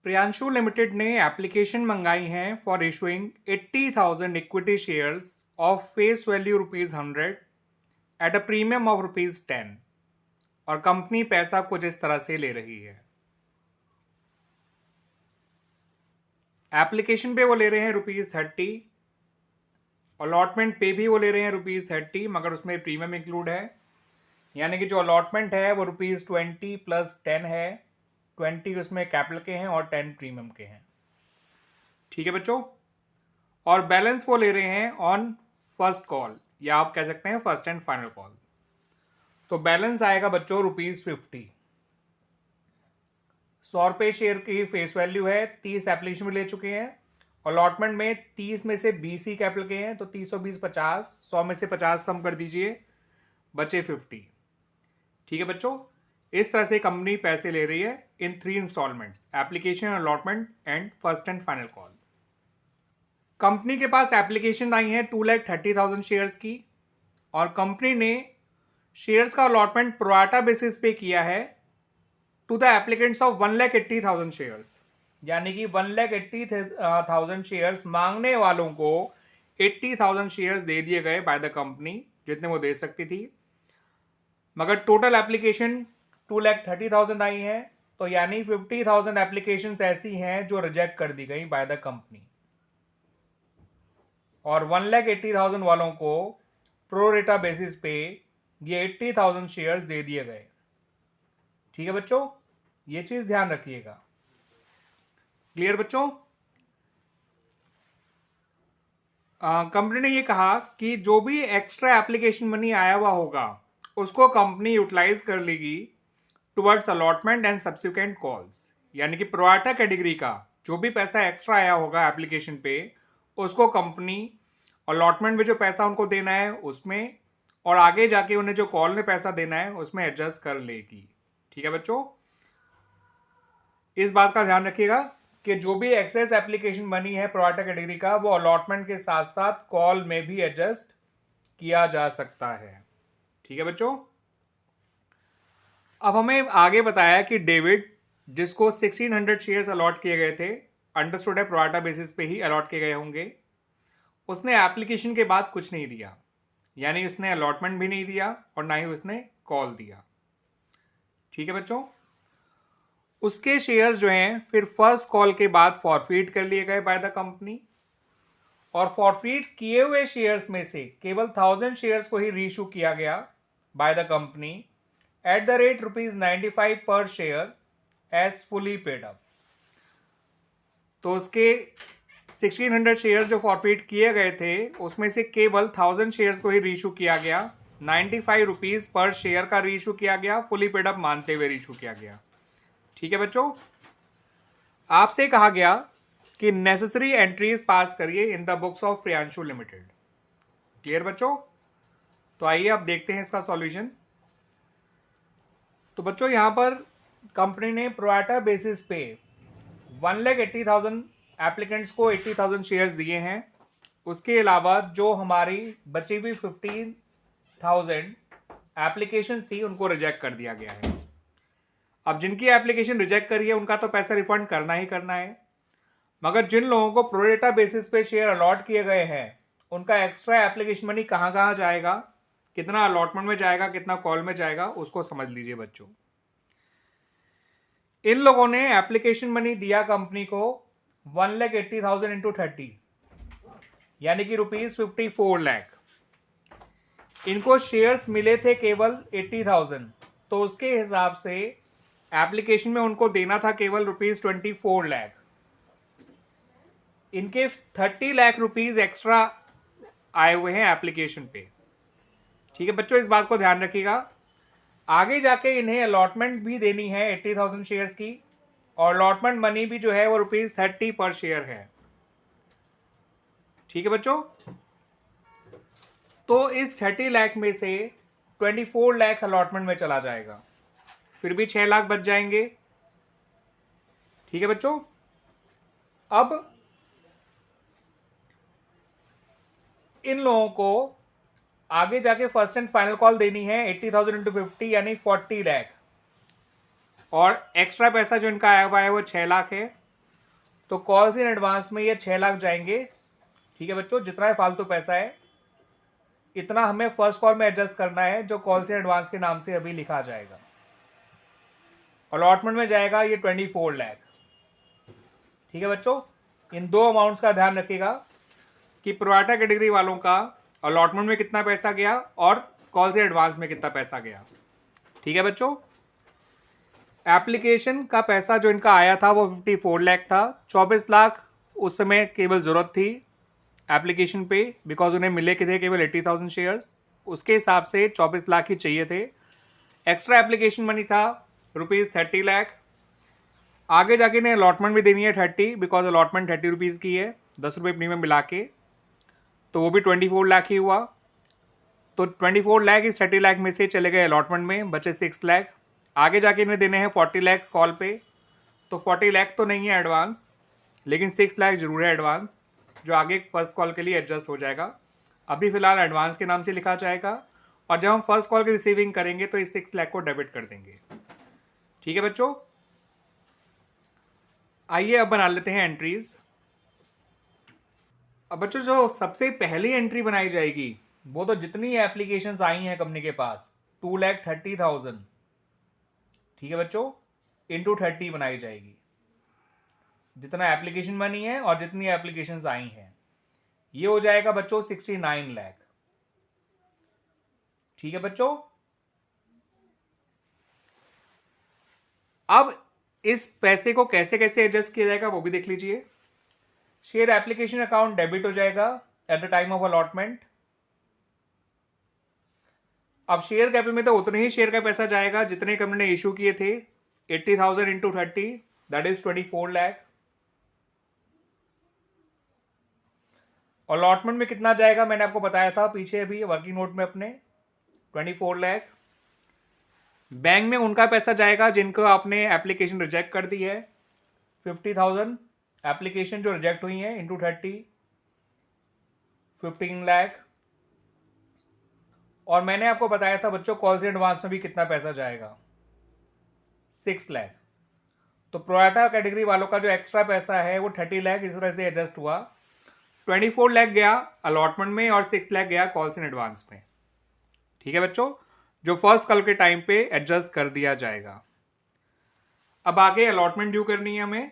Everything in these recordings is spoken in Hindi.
प्रियांशु लिमिटेड ने एप्लीकेशन मंगाई है for issuing 80,000 equity shares of face value ₹100 at a premium of ₹10 और कंपनी पैसा कुछ इस तरह से ले रही है। एप्लीकेशन पे वो ले रहे हैं ₹30, अलॉटमेंट पे भी वो ले रहे हैं ₹30, मगर उसमें प्रीमियम इंक्लूड है, यानी कि जो अलॉटमेंट है वो ₹20 प्लस 10 है। 20 उसमें कैपिटल के हैं और 10 प्रीमियम के हैं। ठीक है बच्चों, और बैलेंस वो ले रहे हैं ऑन फर्स्ट कॉल, या आप कह सकते हैं फर्स्ट एंड फाइनल कॉल। तो बैलेंस आएगा बच्चों ₹50। 100 रुपये शेयर की फेस वैल्यू है, 30 एप्लीकेशन में ले चुके हैं। अलॉटमेंट में 30 में से 20 ही कैपिटल के हैं, तो 30 और 20 50, 100 में से 50 कम कर दीजिए, बचे 50। ठीक है बच्चों, इस तरह से कंपनी पैसे ले रही है in 3 installments, application, allotment and first and final call. Company के पास एप्लीकेशन आई है 2,30,000 शेयर्स की, और कंपनी ने शेयर्स का अलॉटमेंट प्रोराटा बेसिस पे किया है to the applicants of 1,80,000 shares, यानी कि 1,80,000 शेयर्स मांगने वालों को 80,000 शेयर्स दे दिए गए बाय द कंपनी, जितने वो दे सकती थी। मगर टोटल एप्लीकेशन 2,30,000 आई है, तो यानी 50,000 एप्लीकेशन ऐसी हैं जो रिजेक्ट कर दी गई बाय द कंपनी, और 1,80,000 वालों को प्रोरेटा बेसिस पे ये 80,000 शेयर्स दे दिए गए। ठीक है बच्चों, ये चीज ध्यान रखिएगा। क्लियर बच्चों? कंपनी ने ये कहा कि जो भी एक्स्ट्रा एप्लीकेशन मनी आया हुआ होगा उसको कंपनी यूटिलाइज कर लेगी towards allotment and subsequent calls, यानी कि प्रोराटा कैटेगरी का जो भी पैसा एक्स्ट्रा आया होगा एप्लीकेशन पे, उसको कंपनी अलॉटमेंट में जो पैसा उनको देना है उसमें, और आगे जाके उन्हें जो कॉल में पैसा देना है उसमें एडजस्ट कर लेगी। ठीक है बच्चों, इस बात का ध्यान रखिएगा कि जो भी एक्सेस एप्लीकेशन मनी है प्रोराटा कैटेगरी का, वो अलॉटमेंट के साथ साथ कॉल में भी एडजस्ट किया जा सकता है। ठीक है बच्चों, अब हमें आगे बताया कि डेविड, जिसको 1600 शेयर्स अलॉट किए गए थे, अंडरस्टूड है प्रोराटा बेसिस पे ही अलॉट किए गए होंगे, उसने एप्लीकेशन के बाद कुछ नहीं दिया, यानी उसने अलॉटमेंट भी नहीं दिया और ना ही उसने कॉल दिया। ठीक है बच्चों, उसके शेयर्स जो हैं फिर फर्स्ट कॉल के बाद फॉरफीट कर लिए गए बाय द कंपनी, और फॉरफीट किए हुए शेयर्स में से केवल 1000 शेयर्स को ही रीइशू किया गया by the company at the rate ₹95 per share as fully paid up. तो उसके 1600 शेयर जो फॉरफीट किए गए थे उसमें से केवल 1000 शेयर्स को ही रीइशू किया गया, ₹95 पर शेयर का रीइशू किया गया, फुली पेड अप मानते हुए रीइशू किया गया। ठीक है बच्चों, आपसे कहा गया कि नेसेसरी एंट्रीज पास करिए in the books of Priyanshu limited. Clear बच्चों? तो आइए अब देखते हैं इसका सॉल्यूशन। तो बच्चों यहां पर कंपनी ने प्रोराटा बेसिस पे 1,80,000 एप्लीकेंट्स को 80,000 शेयर्स दिए हैं। उसके अलावा जो हमारी बची हुई 15,000 एप्लीकेशन थी उनको रिजेक्ट कर दिया गया है। अब जिनकी एप्लीकेशन रिजेक्ट करी है उनका तो पैसा रिफंड करना ही करना है, मगर जिन लोगों को प्रोरेटा बेसिस पे शेयर अलॉट किए गए हैं उनका एक्स्ट्रा एप्लीकेशन मनी कहां कहां जाएगा, कितना अलॉटमेंट में जाएगा, कितना कॉल में जाएगा, उसको समझ लीजिए बच्चों। इन लोगों ने एप्लीकेशन मनी दिया कंपनी को 1,80,000 इंटू 30, यानी कि ₹54 लाख। इनको शेयर्स मिले थे केवल 80,000, तो उसके हिसाब से एप्लीकेशन में उनको देना था केवल ₹24 लाख। इनके 30 लाख रुपीज एक्स्ट्रा आए हुए हैं एप्लीकेशन पे। ठीक है बच्चों, इस बात को ध्यान रखिएगा। आगे जाके इन्हें अलॉटमेंट भी देनी है 80,000 शेयर्स की, और अलॉटमेंट मनी भी जो है वो ₹30 पर शेयर है। ठीक है बच्चों, तो इस 30 लाख में से 24 लाख अलॉटमेंट में चला जाएगा, फिर भी 6 लाख बच जाएंगे। ठीक है बच्चों, अब इन लोगों को आगे जाके फर्स्ट एंड फाइनल कॉल देनी है 80,000 इंटू 50, यानी 40 लाख, और एक्स्ट्रा पैसा जो इनका आया हुआ है वो 6 लाख है। तो कॉल्स इन एडवांस में ये 6 लाख जाएंगे। ठीक है बच्चों, जितना फालतू पैसा है इतना हमें फर्स्ट कॉल में एडजस्ट करना है, जो कॉल्स इन एडवांस के नाम से अभी लिखा जाएगा। अलॉटमेंट में जाएगा ये 24 लाख। ठीक है बच्चों, इन दो अमाउंट्स का ध्यान रखिएगा कि प्रोराटा कैटेगरी वालों का अलॉटमेंट में कितना पैसा गया और कॉल से एडवांस में कितना पैसा गया। ठीक है बच्चों, एप्लीकेशन का पैसा जो इनका आया था वो 54 लाख था। 24 लाख उस समय केवल ज़रूरत थी एप्लीकेशन पे, बिकॉज उन्हें मिले के थे केवल 80,000 शेयर्स। उसके हिसाब से 24 लाख ही चाहिए थे। एक्स्ट्रा एप्लीकेशन मनी था ₹30 लाख। आगे जाके इन्हें अलॉटमेंट भी देनी है 30, बिकॉज अलॉटमेंट 30 रुपीज़ की है, 10 रुपये प्रीमियम मिला के, तो वो भी 24 लाख ही हुआ। तो 24 लाख इस 30 लाख में से चले गए अलॉटमेंट में, बचे 6 लाख। आगे जाके इन्हें देने हैं 40 लाख कॉल पे, तो 40 लाख तो नहीं है एडवांस, लेकिन 6 लाख जरूर है एडवांस, जो आगे फर्स्ट कॉल के लिए एडजस्ट हो जाएगा। अभी फिलहाल एडवांस के नाम से लिखा जाएगा, और जब हम फर्स्ट कॉल की रिसीविंग करेंगे तो इस 6 लाख को डेबिट कर देंगे। ठीक है बच्चों, आइए अब बना लेते हैं एंट्रीज। अब बच्चों जो सबसे पहली एंट्री बनाई जाएगी वो तो जितनी एप्लीकेशंस आई हैं कंपनी के पास 2,30,000, ठीक है बच्चों, इंटू 30 बनाई जाएगी। जितना एप्लीकेशन मनी है और जितनी एप्लीकेशंस आई हैं ये हो जाएगा बच्चों 69 लाख। ठीक है बच्चों, अब इस पैसे को कैसे कैसे एडजस्ट किया जाएगा वो भी देख लीजिए। शेयर एप्लीकेशन अकाउंट डेबिट हो जाएगा at the time of allotment. अब शेयर कैपिटल में तो उतने ही शेयर का पैसा जाएगा जितने कंपनी ने इशू किए थे, 80,000 into 30 that is 24 lakh. Allotment में कितना जाएगा मैंने आपको बताया था पीछे अभी वर्किंग नोट में अपने, 24 लाख। बैंक में उनका पैसा जाएगा जिनको आपने एप्लीकेशन रिजेक्ट कर दी है, 50,000 एप्लीकेशन जो रिजेक्ट हुई है इंटू 30, 15 लाख। और मैंने आपको बताया था बच्चों कॉल से एडवांस में भी कितना पैसा जाएगा, 6 लाख। तो प्रोराटा कैटेगरी वालों का जो एक्स्ट्रा पैसा है वो 30 लाख इस तरह से एडजस्ट हुआ। 24 लाख गया अलॉटमेंट में और 6 लाख गया कॉल्स इन एडवांस में। ठीक है बच्चों, जो फर्स्ट कॉल के टाइम पे एडजस्ट कर दिया जाएगा। अब आगे अलॉटमेंट ड्यू करनी है हमें।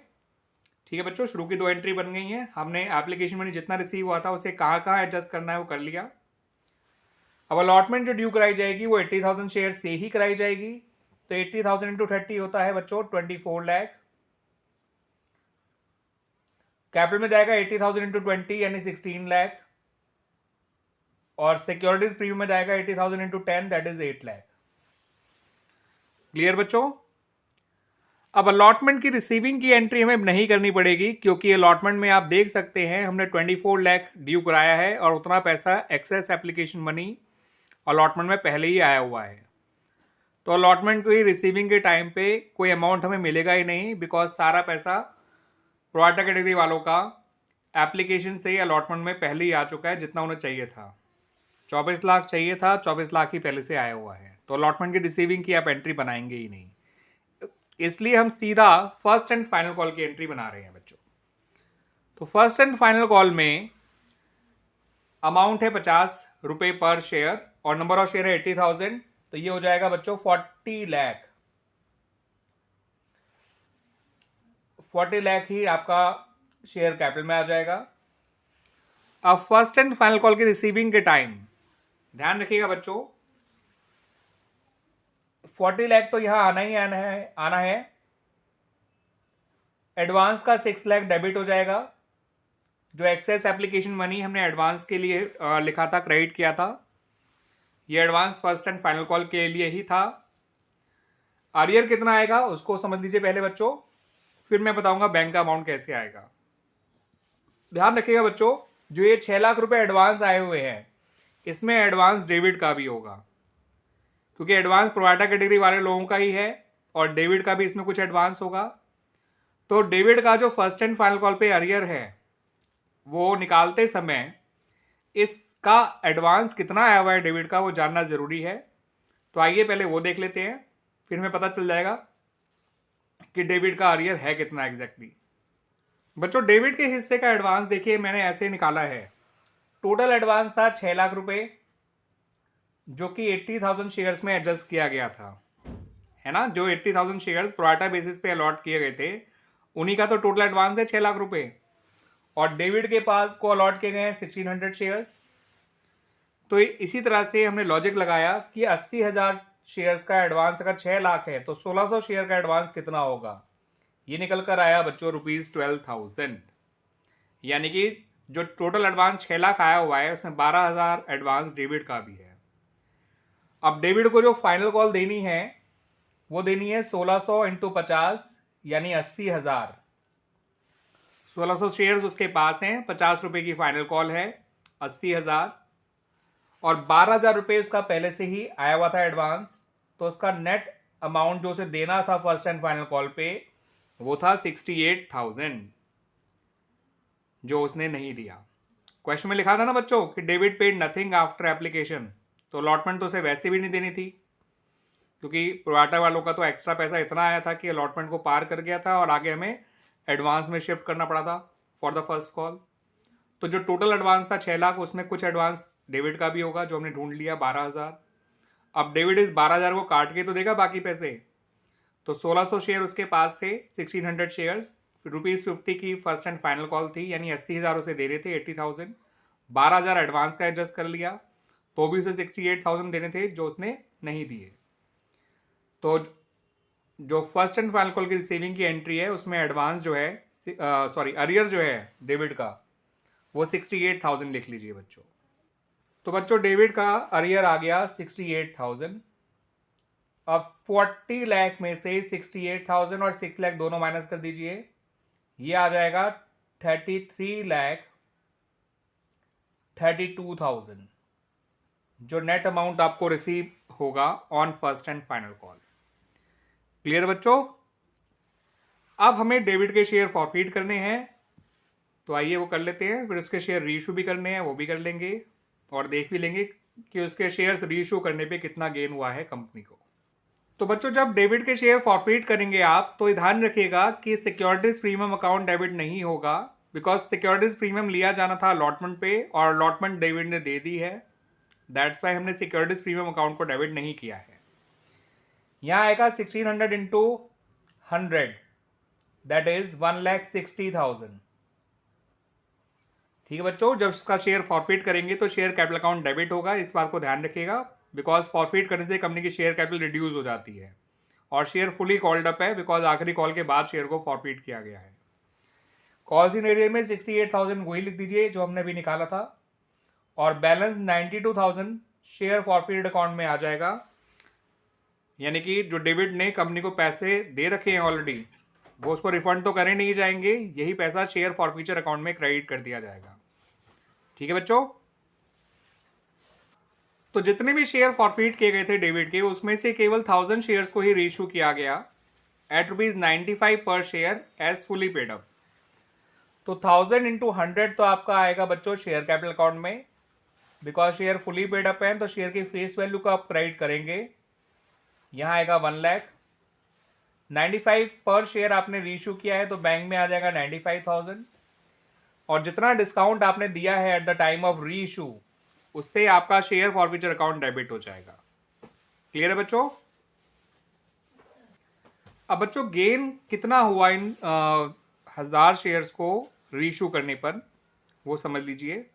ठीक है बच्चों, शुरू की 2 एंट्री बन गई हैं। हमने एप्लीकेशन मनी जितना रिसीव हुआ था उसे कहाँ कहाँ एडजस्ट करना है वो कर लिया। अब अलॉटमेंट जो ड्यू कराई जाएगी वो 80,000 शेयर से ही कराई जाएगी। तो 80,000 इंटू 30 होता है बच्चों 24 लाख। कैपिटल में जाएगा 80,000 इंटू 20 यानी 16 लाख, और सिक्योरिटीज प्रीमियम में जाएगा 80,000 into 10 that is 8 lakh. Clear बच्चों? अब अलॉटमेंट की रिसीविंग की एंट्री हमें नहीं करनी पड़ेगी, क्योंकि अलॉटमेंट में आप देख सकते हैं हमने 24 लाख ड्यू कराया है और उतना पैसा एक्सेस एप्लीकेशन मनी अलॉटमेंट में पहले ही आया हुआ है। तो अलॉटमेंट की रिसीविंग के टाइम पे कोई अमाउंट हमें मिलेगा ही नहीं, बिकॉज सारा पैसा प्रोराटा कैटेगरी वालों का एप्लीकेशन से ही अलॉटमेंट में पहले ही आ चुका है जितना उन्हें चाहिए था। 24 लाख चाहिए था, 24 लाख ही पहले से आया हुआ है। तो अलॉटमेंट की रिसीविंग की आप एंट्री बनाएंगे ही नहीं, इसलिए हम सीधा फर्स्ट एंड फाइनल कॉल की एंट्री बना रहे हैं बच्चों। तो फर्स्ट एंड फाइनल कॉल में अमाउंट है 50 रुपए पर शेयर और नंबर ऑफ शेयर है 80,000, तो ये हो जाएगा बच्चों 40 लाख। 40 लाख ही आपका शेयर कैपिटल में आ जाएगा। अब फर्स्ट एंड फाइनल कॉल की रिसीविंग के टाइम ध्यान रखिएगा बच्चों, 40 लाख तो यहां आना है। एडवांस का 6 लाख डेबिट हो जाएगा। जो एक्सेस एप्लीकेशन मनी हमने एडवांस के लिए लिखा था, क्रेडिट किया था, ये advance first and final call के लिए ही था। आरियर कितना आएगा उसको समझ लीजिए पहले बच्चों, फिर मैं बताऊंगा बैंक का अमाउंट कैसे आएगा। ध्यान रखिएगा बच्चों, जो ये 6 लाख रुपए एडवांस आए हुए हैं इसमें एडवांस डेबिट का भी होगा, क्योंकि एडवांस प्रोराटा कैटेगरी वाले लोगों का ही है और डेबिट का भी इसमें कुछ एडवांस होगा। तो डेबिट का जो फर्स्ट एंड फाइनल कॉल पे अरियर है वो निकालते समय इसका एडवांस कितना आया हुआ है डेबिट का वो जानना जरूरी है। तो आइए पहले वो देख लेते हैं, फिर हमें पता चल जाएगा कि डेबिट का अरियर है कितना एग्जैक्टली। बच्चों डेबिट के हिस्से का एडवांस देखिए मैंने ऐसे निकाला है। टोटल एडवांस था 6 लाख रुपए, जो कि 80,000 शेयर्स में एडजस्ट किया गया था, है ना। जो 80,000 शेयर्स प्रोराटा बेसिस पे अलॉट किए गए थे, उन्हीं का तो टोटल एडवांस है 6 लाख रुपए। और डेविड के पास को अलॉट किए गए हैं 1600 शेयर्स। तो इसी तरह से हमने लॉजिक लगाया कि 80,000 शेयर्स का एडवांस अगर 6 लाख है तो 1600 शेयर का एडवांस कितना होगा। ये निकल कर आया बच्चों ₹12,000। यानी कि जो टोटल एडवांस 6 लाख आया हुआ है उसमें 12,000 एडवांस डेबिट का भी है। अब डेबिट को जो फाइनल कॉल देनी है वो देनी है 1600 इंटू 50 यानी 80,000। 1600 शेयर्स उसके पास हैं, 50 रुपए की फाइनल कॉल है, 80,000। और 12,000 रुपये उसका पहले से ही आया हुआ था एडवांस, तो उसका नेट अमाउंट जो उसे देना था फर्स्ट एंड फाइनल कॉल पे वो था 68,000, जो उसने नहीं दिया। क्वेश्चन में लिखा था ना बच्चों कि David paid nothing after application, तो अलॉटमेंट तो उसे वैसे भी नहीं देनी थी, क्योंकि प्रोराटा वालों का तो एक्स्ट्रा पैसा इतना आया था कि अलॉटमेंट को पार कर गया था और आगे हमें एडवांस में शिफ्ट करना पड़ा था फॉर द फर्स्ट कॉल। तो जो टोटल एडवांस था 6 लाख, उसमें कुछ एडवांस डेविड का भी होगा जो हमने ढूंढ लिया 12,000। अब डेविड इस 12,000 को काट के तो देगा बाकी पैसे। तो 1600 शेयर उसके पास थे, 1600 शेयर्स, ₹50 की फर्स्ट एंड फाइनल कॉल थी, यानी 80,000 उसे दे रहे थे, 80,000। 12,000 एडवांस का एडजस्ट कर लिया तो भी उसे 68,000 देने थे जो उसने नहीं दिए। तो जो फर्स्ट एंड फाइनल कॉल की रिसीविंग की एंट्री है उसमें एडवांस जो है अरियर जो है डेबिट का वो 68,000 लिख लीजिए बच्चों। तो बच्चों डेबिट का अरियर आ गया 68,000। अब 40 लाख में से 68,000 और 6 लाख दोनों माइनस कर दीजिए, ये आ जाएगा 33,32,000, जो नेट अमाउंट आपको रिसीव होगा on first and final call. Clear बच्चों। अब हमें डेबिट के शेयर फॉरफीट करने हैं, तो आइए वो कर लेते हैं। फिर उसके शेयर रीइशू भी करने हैं, वो भी कर लेंगे और देख भी लेंगे कि उसके शेयर्स रीइशू करने पे कितना गेन हुआ है कंपनी को। तो बच्चों जब डेबिट के शेयर फॉरफीट करेंगे आप, तो ध्यान रखिएगा कि सिक्योरिटीज प्रीमियम अकाउंट डेबिट नहीं होगा, बिकॉज सिक्योरिटीज प्रीमियम लिया जाना था अलॉटमेंट पे और अलॉटमेंट डेबिट ने दे दी है। दैट्स वाई हमने सिक्योरिटीज प्रीमियम अकाउंट को डेबिट नहीं किया है। यहाँ आएगा 1600 इंटू 100, दैट इज 1,60,000। ठीक है बच्चों, जब उसका शेयर फॉरफीट करेंगे तो शेयर कैपिटल अकाउंट डेबिट होगा, इस बात को ध्यान रखिएगा, बिकॉज फॉरफीट करने से कंपनी की शेयर कैपिटल रिड्यूस हो जाती है और शेयर फुली कॉल्ड अप है बिकॉज आखिरी कॉल के बाद शेयर को फॉरफीट किया गया है। कॉल इन एरिया में 68,000 वही लिख दीजिए जो हमने अभी निकाला था, और बैलेंस 92,000 शेयर फॉरफीट अकाउंट में आ जाएगा। यानी कि जो डेबिट ने कंपनी को पैसे दे रखे हैं ऑलरेडी, वो उसको रिफंड तो करे नहीं जाएंगे, यही पैसा शेयर फॉरफीचर अकाउंट में क्रेडिट कर दिया जाएगा। ठीक है बच्चों। तो जितने भी शेयर फॉरफीट किए गए थे डेबिट के, उसमें से केवल 1000 शेयर्स को ही रीइशू किया गया at ₹95 per share as fully paid up. तो 1000 इंटू 100 तो आपका आएगा बच्चों शेयर कैपिटल अकाउंट में, because share fully paid up है तो शेयर की फेस वैल्यू को आप क्रेडिट करेंगे। यहां आएगा 1 लाख। 95 पर शेयर आपने रीइशू किया है तो बैंक में आ जाएगा 95,000, और जितना डिस्काउंट आपने दिया है at the time of reissue, उससे आपका शेयर फॉरफीचर अकाउंट डेबिट हो जाएगा। क्लियर है बच्चों। अब बच्चों गेन कितना हुआ इन 1000 शेयर्स को रीइशू करने पर, वो समझ लीजिए।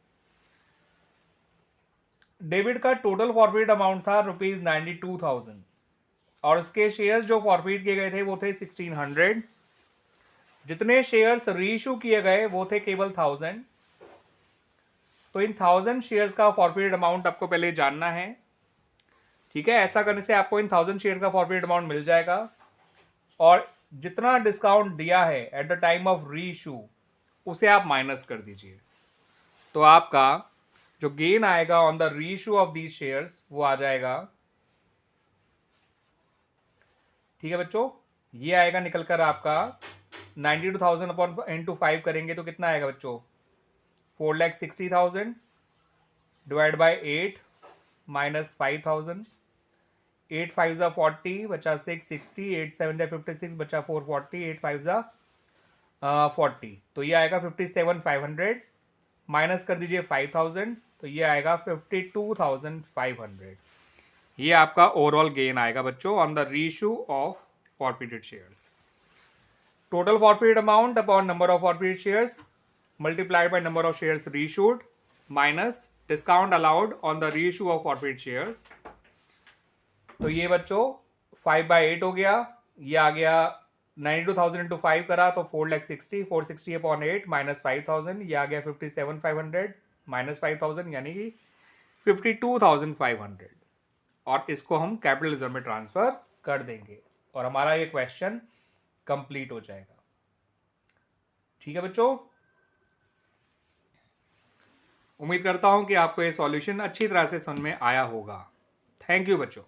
डेबिट का टोटल फॉरफीट अमाउंट था ₹92,000 और उसके शेयर्स जो फॉरफीट किए गए थे वो थे 1600। जितने शेयर्स रीइशू किए गए वो थे केवल 1000। तो इन 1000 शेयर्स का फॉरफीट अमाउंट आपको पहले जानना है। ठीक है, ऐसा करने से आपको इन 1000 शेयर्स का फॉरफीट अमाउंट मिल जाएगा, और जितना डिस्काउंट दिया है at the time of reissue उसे आप माइनस कर दीजिए, तो आपका जो गेन आएगा on the reissue of these shares वो आ जाएगा। ठीक है बच्चों, ये आएगा निकल कर आपका 92,000 अपॉन इंटू 5 करेंगे तो कितना आएगा बच्चों, 4,60,000 डिवाइड बाई 8 माइनस 5,000। 8 5 जा 40 बचा 660, 8 7 जा 56 बचा 440, 8 5 जा 40, तो ये आएगा 57,500, माइनस कर दीजिए 5,000, तो ये आएगा 52,500। ये आपका ओवरऑल गेन आएगा बच्चों on the reissue of forfeited shares. Total forfeited amount upon number of forfeited shares multiplied by number of shares reissued minus discount allowed on the reissue of forfeited shares. तो ये बच्चों 5/8 हो गया, ये आ गया 92,000 इंटू 5 करा तो 4,60,000, 460 अपॉन 8 माइनस 5,000, ये आ गया 57,500 माइनस 5,000 यानी कि 52,500, और इसको हम कैपिटल रिजर्व में ट्रांसफर कर देंगे और हमारा ये क्वेश्चन कंप्लीट हो जाएगा। ठीक है बच्चों, उम्मीद करता हूं कि आपको ये सॉल्यूशन अच्छी तरह से समझ में आया होगा। थैंक यू बच्चों।